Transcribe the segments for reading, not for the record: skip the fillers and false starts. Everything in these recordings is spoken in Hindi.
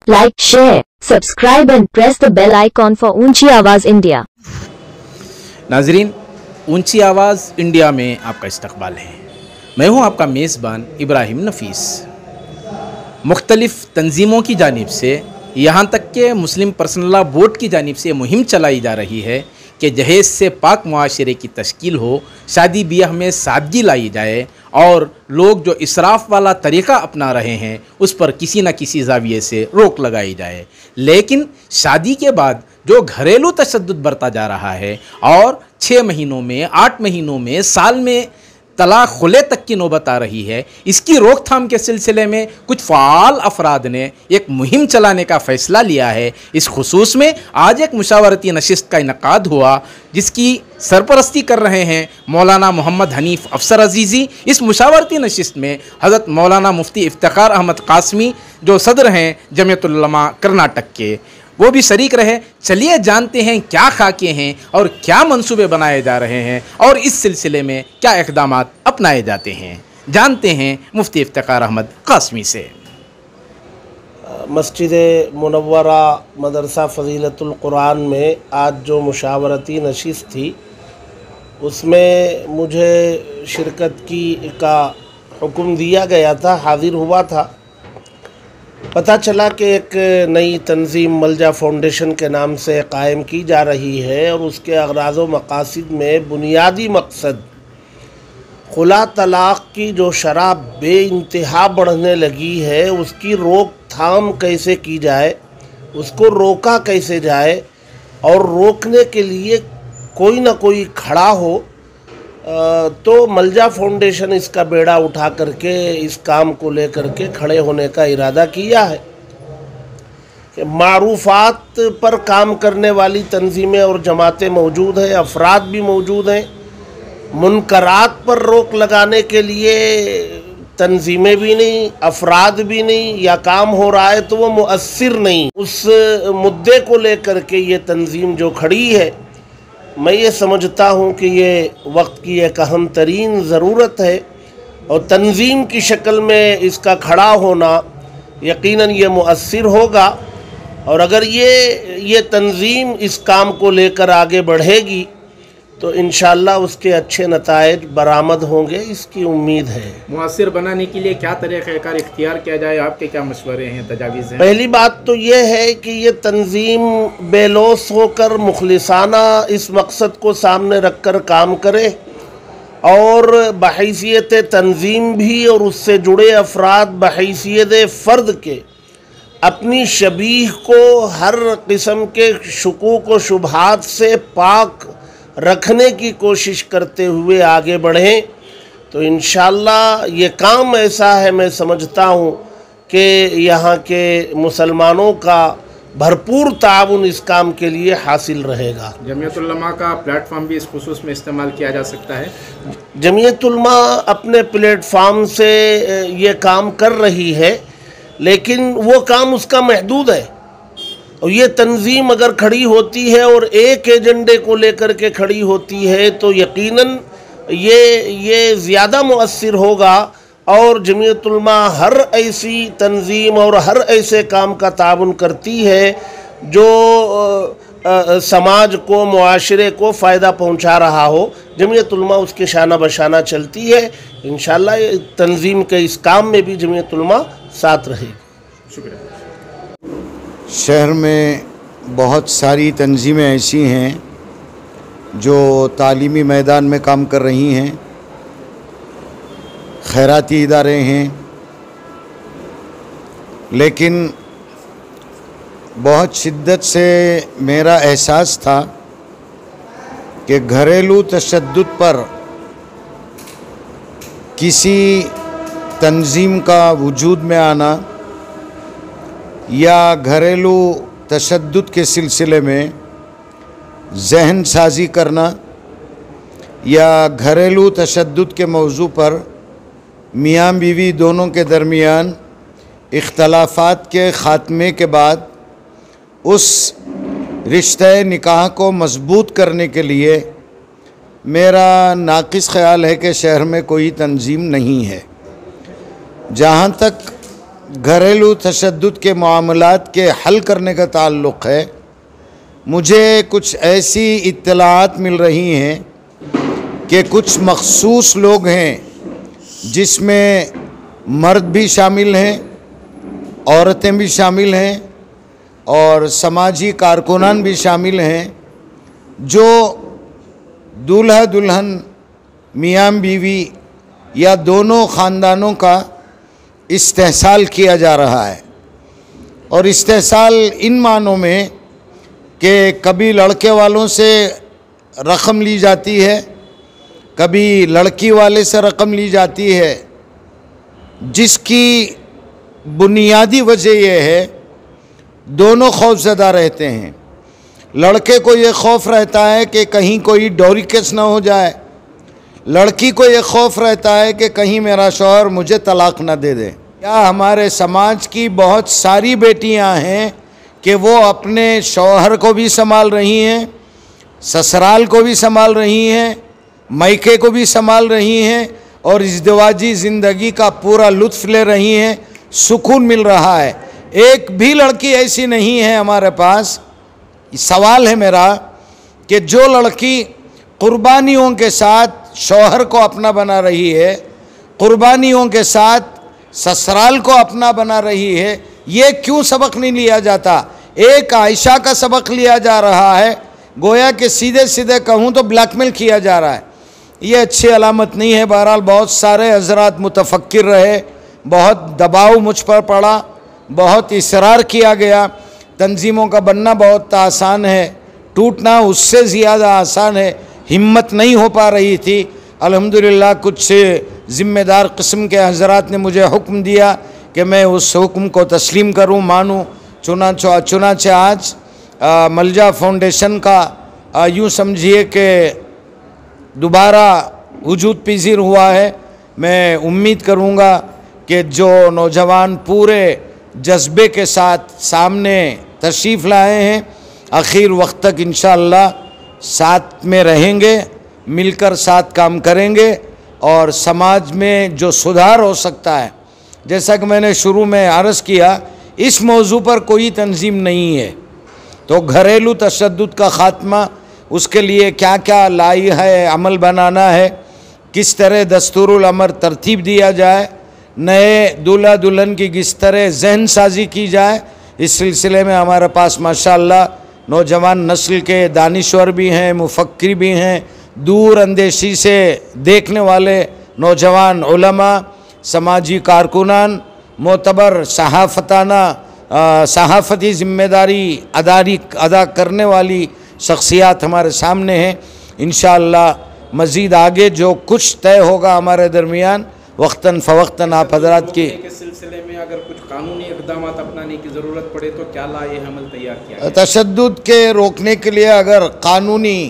Like, share, subscribe and press the bell icon for ऊंची आवाज़ इंडिया। नाजरीन, ऊंची आवाज़ इंडिया में आपका इस्तकबाल है। मैं हूं आपका मेज़बान इब्राहिम नफीस। मुख्तलिफ़ तंजीमों की जानिब से यहाँ तक के मुस्लिम पर्सनल लॉ बोर्ड की जानिब से मुहिम चलाई जा रही है कि जहेज़ से पाक मुआशरे की तश्कील हो, शादी ब्याह में सादगी लाई जाए और लोग जो इसराफ़ वाला तरीक़ा अपना रहे हैं उस पर किसी न किसी ज़ाविये से रोक लगाई जाए। लेकिन शादी के बाद जो घरेलू तशद्दुद बरता जा रहा है और 6 महीनों में, 8 महीनों में, साल में तलाक खुले तक की नौबत आ रही है, इसकी रोकथाम के सिलसिले में कुछ फ़ाल अफराद ने एक मुहिम चलाने का फ़ैसला लिया है। इस खुसूस में आज एक मुशावरती नशिस्त का इनकाद हुआ जिसकी सरपरस्ती कर रहे हैं मौलाना मोहम्मद हनीफ़ अफसर अजीज़ी। इस मुशावरती नशिस्त में हज़रत मौलाना मुफ्ती इफ्तिखार अहमद कासमी जो सदर हैं जमीयतुल उलमा कर्नाटक के, वो भी शरीक रहे। चलिए जानते हैं क्या खाके हैं और क्या मंसूबे बनाए जा रहे हैं और इस सिलसिले में क्या इक़दामात अपनाए जाते हैं। जानते हैं मुफ्ती इफ्तिखार अहमद कासमी से। मस्जिद मुनव्वरा मदरसा फ़ज़ीलतुल कुरान में आज जो मुशावरती नशिस्त थी उसमें मुझे शिरकत का हुक्म दिया गया था, हाज़िर हुआ था। पता चला कि एक नई तंजीम मलजा फाउंडेशन के नाम से कायम की जा रही है और उसके अग़राज़ व मक़ासिद में बुनियादी मकसद खुला तलाक़ की जो शरह बेइंतहा बढ़ने लगी है उसकी रोकथाम कैसे की जाए, उसको रोका कैसे जाए और रोकने के लिए कोई ना कोई खड़ा हो। तो मलजा फाउंडेशन इसका बेड़ा उठा करके इस काम को लेकर के खड़े होने का इरादा किया है कि मारूफ़ात पर काम करने वाली तंजीमें और जमातें मौजूद हैं, अफराद भी मौजूद हैं। मुनकरात पर रोक लगाने के लिए तंजीमें भी नहीं, अफराद भी नहीं, या काम हो रहा है तो वो मुअस्सिर नहीं। उस मुद्दे को लेकर के ये तंजीम जो खड़ी है, मैं ये समझता हूँ कि ये वक्त की एक अहम तरीन ज़रूरत है और तंजीम की शक्ल में इसका खड़ा होना यकीनन ये मुअस्सिर होगा। और अगर ये तंजीम इस काम को लेकर आगे बढ़ेगी तो इंशाअल्लाह उसके अच्छे नताइज बरामद होंगे, इसकी उम्मीद है। मुअस्सिर बनाने के लिए क्या तरीक़ाकार इख्तियार किया जाए, आपके क्या मशवरे हैं, तजावीज़ हैं? पहली बात तो ये है कि ये तंजीम बेलौस होकर मुखलिसाना इस मकसद को सामने रख कर काम करे और बहैसियत तंजीम भी और उससे जुड़े अफराद बहैसियत फ़र्द के अपनी शबीह को हर किस्म के शुकूक व शुबहात से पाक रखने की कोशिश करते हुए आगे बढ़ें तो इंशाअल्लाह ये काम ऐसा है, मैं समझता हूँ कि यहाँ के मुसलमानों का भरपूर ताउन इस काम के लिए हासिल रहेगा। जमीयतुल उलमा का प्लेटफॉर्म भी इस खुसूस में इस्तेमाल किया जा सकता है। जमीयतुल उलमा अपने प्लेटफॉर्म से ये काम कर रही है, लेकिन वो काम उसका महदूद है और ये तंजीम अगर खड़ी होती है और एक एजेंडे को लेकर के खड़ी होती है तो यकीनन ये ज़्यादा मुअस्सिर होगा। और जमीयतुल उलमा हर ऐसी तंजीम और हर ऐसे काम का ताउन करती है जो समाज को, मुआशरे को फ़ायदा पहुंचा रहा हो। जमीयतुल उलमा उसके शाना बशाना चलती है। इंशाअल्लाह तंजीम के इस काम में भी जमीयतुल उलमा साथ रहेगी। शुक्रिया। शहर में बहुत सारी तंजीमें ऐसी हैं जो तालीमी मैदान में काम कर रही हैं, खैराती इदारे हैं, लेकिन बहुत शिद्दत से मेरा एहसास था कि घरेलू तशद्दुद पर किसी तंजीम का वजूद में आना या घरेलू तशद्दुद के सिलसिले में जहन साजी करना या घरेलू तशद्दुद के मौजू पर मियाँ बीवी दोनों के दरमियान इख्तलाफात के ख़ात्मे के बाद उस रिश्ते निकाह को मजबूत करने के लिए मेरा नाक़िस ख़याल है कि शहर में कोई तंजीम नहीं है। जहाँ तक घरेलू तशद्दुद के मामलात के हल करने का ताल्लुक़ है, मुझे कुछ ऐसी इत्तलात मिल रही हैं कि कुछ मखसूस लोग हैं जिसमें मर्द भी शामिल हैं, औरतें भी शामिल हैं और समाजी कारकुनान भी शामिल हैं, जो दूल्हा दुल्हन, मियाँ बीवी या दोनों ख़ानदानों का इस्तेहसाल किया जा रहा है। और इस्तेहसाल इन मानों में कि कभी लड़के वालों से रकम ली जाती है, कभी लड़की वाले से रकम ली जाती है, जिसकी बुनियादी वजह यह है दोनों खौफज़दा रहते हैं। लड़के को ये खौफ रहता है कि कहीं कोई डोरी केस ना हो जाए, लड़की को ये खौफ रहता है कि कहीं मेरा शौहर मुझे तलाक ना दे दे। या हमारे समाज की बहुत सारी बेटियां हैं कि वो अपने शौहर को भी संभाल रही हैं, ससुराल को भी संभाल रही हैं, मायके को भी संभाल रही हैं और इज़्दिवाजी ज़िंदगी का पूरा लुत्फ़ ले रही हैं, सुकून मिल रहा है। एक भी लड़की ऐसी नहीं है हमारे पास। सवाल है मेरा कि जो लड़की कुर्बानियों के साथ शौहर को अपना बना रही है, कुर्बानियों के साथ ससुराल को अपना बना रही है, ये क्यों सबक नहीं लिया जाता? एक आयशा का सबक लिया जा रहा है, गोया कि सीधे सीधे कहूँ तो ब्लैकमेल किया जा रहा है। ये अच्छी अलामत नहीं है। बहरहाल बहुत सारे हजरात मुतफक्किर रहे, बहुत दबाव मुझ पर पड़ा, बहुत इसरार किया गया। तंजीमों का बनना बहुत आसान है, टूटना उससे ज़्यादा आसान है। हिम्मत नहीं हो पा रही थी। अल्हम्दुलिल्लाह कुछ ज़िम्मेदार किस्म के हजरात ने मुझे हुक्म दिया कि मैं उस हुक्म को तस्लीम करूं, मानूं। चुनाचे आज मलजा फाउंडेशन का यूँ समझिए कि दोबारा वजूद पजीर हुआ है। मैं उम्मीद करूँगा कि जो नौजवान पूरे जज्बे के साथ सामने तशरीफ़ लाए हैं, आखिर वक्त तक इंशाअल्लाह साथ में रहेंगे, मिलकर साथ काम करेंगे और समाज में जो सुधार हो सकता है, जैसा कि मैंने शुरू में अर्ज़ किया, इस मौजू पर कोई तंजीम नहीं है। तो घरेलू तशद्दुद का ख़ात्मा, उसके लिए क्या क्या लाई है, अमल बनाना है, किस तरह दस्तूरुल अमर तरतीब दिया जाए, नए दूल्हा दुल्हन की किस तरह जहन साजी की जाए, इस सिलसिले में हमारे पास माशाअल्लाह नौजवान नस्ल के दानिश्वर भी हैं, मुफक्किर भी हैं, दूर अंदेशी से देखने वाले नौजवान उलमा, समाजी कारकुनान, मोतबर सहाफ़ती ज़िम्मेदारी अदा करने वाली शख्सियात हमारे सामने हैं। इंशाअल्लाह मज़ीद आगे जो कुछ तय होगा हमारे दरमियान वक्तन फ़वक्तन आप हज़रात की के सिलसिले में अगर कुछ कानूनी इक़दाम अपनाने की ज़रूरत पड़े तो क्या लाए अमल तैयार किया? तशद्दुद के रोकने के लिए अगर कानूनी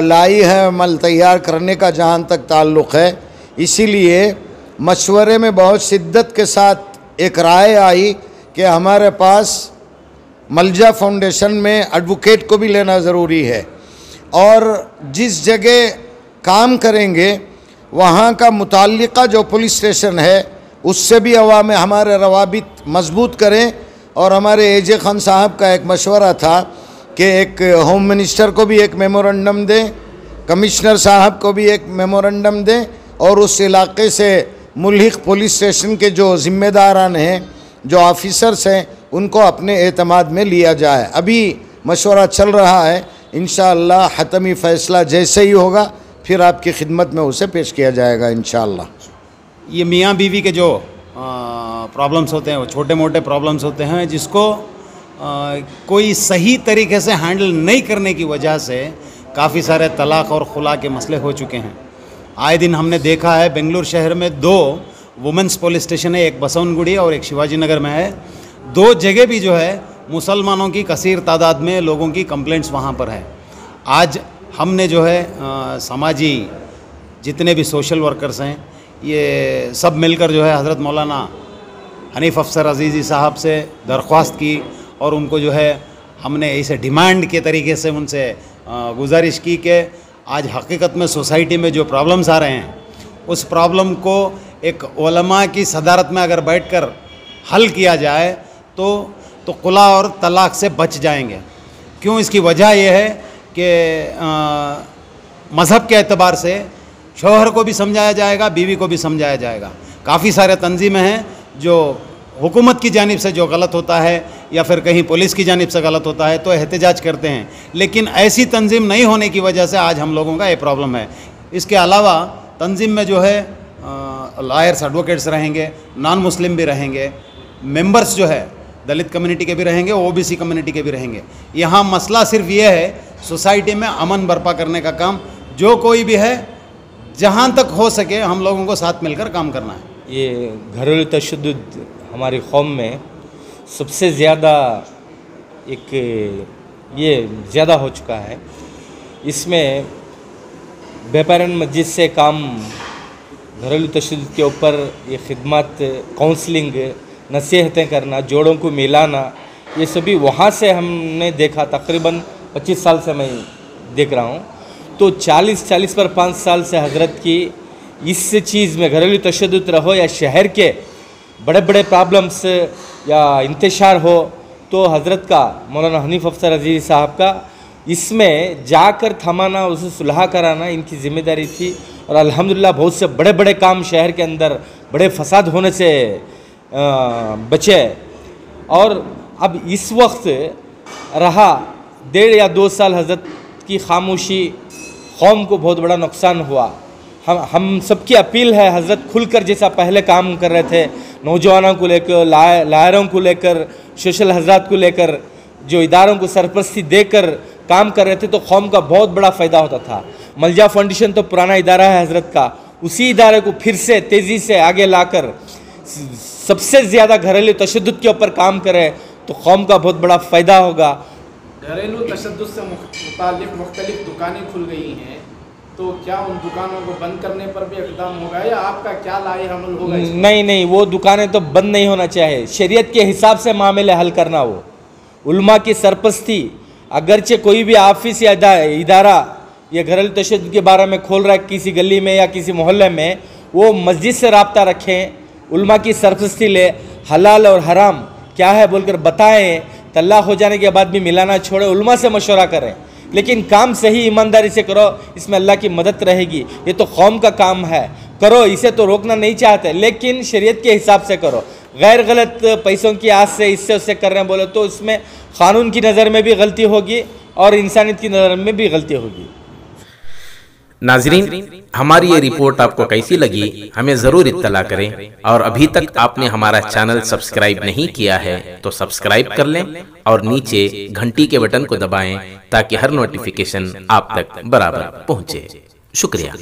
लाई है अमल तैयार करने का जहाँ तक ताल्लुक़ है, इसीलिए मशवरे में बहुत शिद्दत के साथ एक राय आई कि हमारे पास मलजा फाउंडेशन में एडवोकेट को भी लेना ज़रूरी है और जिस जगह काम करेंगे वहाँ का मुताल्लिक़ा जो पुलिस स्टेशन है उससे भी में हमारे रवाबित मजबूत करें। और हमारे एजे खान साहब का एक मशवरा था कि एक होम मिनिस्टर को भी एक मेमोरेंडम दें, कमिश्नर साहब को भी एक मेमोरेंडम दें और उस इलाके से मुल्हिक पुलिस स्टेशन के जो ज़िम्मेदारान हैं, जो ऑफिसर्स हैं, उनको अपने एतमाद में लिया जाए। अभी मशवरा चल रहा है, इंशाअल्लाह हतमी फ़ैसला जैसे ही होगा फिर आपकी खिदमत में उसे पेश किया जाएगा इंशाअल्लाह। ये मियाँ बीवी के जो प्रॉब्लम्स होते हैं वो छोटे मोटे प्रॉब्लम्स होते हैं जिसको कोई सही तरीके से हैंडल नहीं करने की वजह से काफ़ी सारे तलाक़ और खुला के मसले हो चुके हैं। आए दिन हमने देखा है बेंगलुरु शहर में 2 वुमेंस पुलिस स्टेशन है, एक बसवनगुड़ी और एक शिवाजी नगर में है। 2 जगह भी जो है मुसलमानों की कसीर तादाद में लोगों की कंप्लेंट्स वहाँ पर है। आज हमने जो है समाजी जितने भी सोशल वर्कर्स हैं ये सब मिलकर जो है हज़रत मौलाना हनीफ़ अफसर अज़ीज़ी साहब से दरख्वास्त की और उनको जो है हमने इसे डिमांड के तरीके से उनसे गुजारिश की कि आज हकीकत में सोसाइटी में जो प्रॉब्लम्स आ रहे हैं उस प्रॉब्लम को एक उलमा की सदारत में अगर बैठकर हल किया जाए तो खुला और तलाक से बच जाएंगे। क्यों? इसकी वजह यह है कि मज़हब के एतबार से शौहर को भी समझाया जाएगा, बीवी को भी समझाया जाएगा। काफ़ी सारे तंजीमें हैं जो हुकूमत की जानिब से जो गलत होता है या फिर कहीं पुलिस की जानिब से गलत होता है तो एहतजाज करते हैं, लेकिन ऐसी तंजीम नहीं होने की वजह से आज हम लोगों का ये प्रॉब्लम है। इसके अलावा तंजीम में जो है लॉयर्स, एडवोकेट्स रहेंगे, नॉन मुस्लिम भी रहेंगे, मेंबर्स जो है दलित कम्युनिटी के भी रहेंगे, ओबीसी कम्युनिटी के भी रहेंगे। यहाँ मसला सिर्फ ये है सोसाइटी में अमन बर्पा करने का काम जो कोई भी है जहाँ तक हो सके हम लोगों को साथ मिलकर काम करना है। ये घरेलू तशद्दुद हमारी कौम में सबसे ज़्यादा ज़्यादा हो चुका है। इसमें बेपारन मस्जिद से काम घरेलू तशद्दुद के ऊपर ये खिदमत, काउंसलिंग, नसीहतें करना, जोड़ों को मिलाना, ये सभी वहाँ से हमने देखा। तकरीबन 25 साल से मैं देख रहा हूँ, तो 40 पर 5 साल से हज़रत की इस चीज़ में घरेलू तशद्दुद रहो या शहर के बड़े बड़े प्रॉब्लम्स या इंतशार हो, तो हज़रत का मौलाना हनीफ अफसर अजीज़ साहब का इसमें जाकर थमाना, उसे सुलह कराना इनकी ज़िम्मेदारी थी। और अल्हम्दुलिल्लाह बहुत से बड़े बड़े काम शहर के अंदर बड़े फसाद होने से बचे। और अब इस वक्त रहा 1.5 या 2 साल हज़रत की खामोशी, कौम को बहुत बड़ा नुकसान हुआ। हम सबकी अपील है, हज़रत खुलकर जैसा पहले काम कर रहे थे, नौजवानों को लेकर, लायरों को लेकर, सोशल हजरात को लेकर, जो इदारों को सरपरस्ती देकर काम कर रहे थे, तो कौम का बहुत बड़ा फ़ायदा होता था। मलजा फाउंडेशन तो पुराना इदारा है हज़रत का, उसी इदारे को फिर से तेज़ी से आगे लाकर सबसे ज़्यादा घरेलू तशद्दुद के ऊपर काम करे तो कौम का बहुत बड़ा फ़ायदा होगा। घरेलू तशद्दुद से मुताल्लिक़ मुख्तलिफ दुकानें खुल गई हैं, तो क्या उन दुकानों को बंद करने पर भी इक़दाम होगा या आपका क्या लाए अमल होगा? नहीं, वो दुकानें तो बंद नहीं होना चाहिए। शरीयत के हिसाब से मामले हल करना, वो उल्मा की सरपरस्ती, अगरचे कोई भी ऑफिस या इदारा ये घरेलू तशद्दुद के बारे में खोल रहा है किसी गली में या किसी मोहल्ले में, वो मस्जिद से रब्ता रखें, उल्मा की सरपरस्ती ले, हलाल और हराम क्या है बोलकर बताएं, तलाक हो जाने के बाद भी मिलाना छोड़े, उल्मा से मशवरा करें, लेकिन काम सही ईमानदारी से करो, इसमें अल्लाह की मदद रहेगी। ये तो कौम का काम है, करो, इसे तो रोकना नहीं चाहते, लेकिन शरीयत के हिसाब से करो। गैर गलत पैसों की आस से इससे उससे कर रहे हैं बोले तो इसमें क़ानून की नज़र में भी गलती होगी और इंसानियत की नज़र में भी गलती होगी। नाजरीन, हमारी ये रिपोर्ट आपको कैसी लगी हमें ज़रूर इत्तला करें, और अभी तक आपने हमारा चैनल सब्सक्राइब नहीं किया है तो सब्सक्राइब कर लें और नीचे घंटी के बटन को दबाएं ताकि हर नोटिफिकेशन आप तक बराबर पहुंचे। शुक्रिया।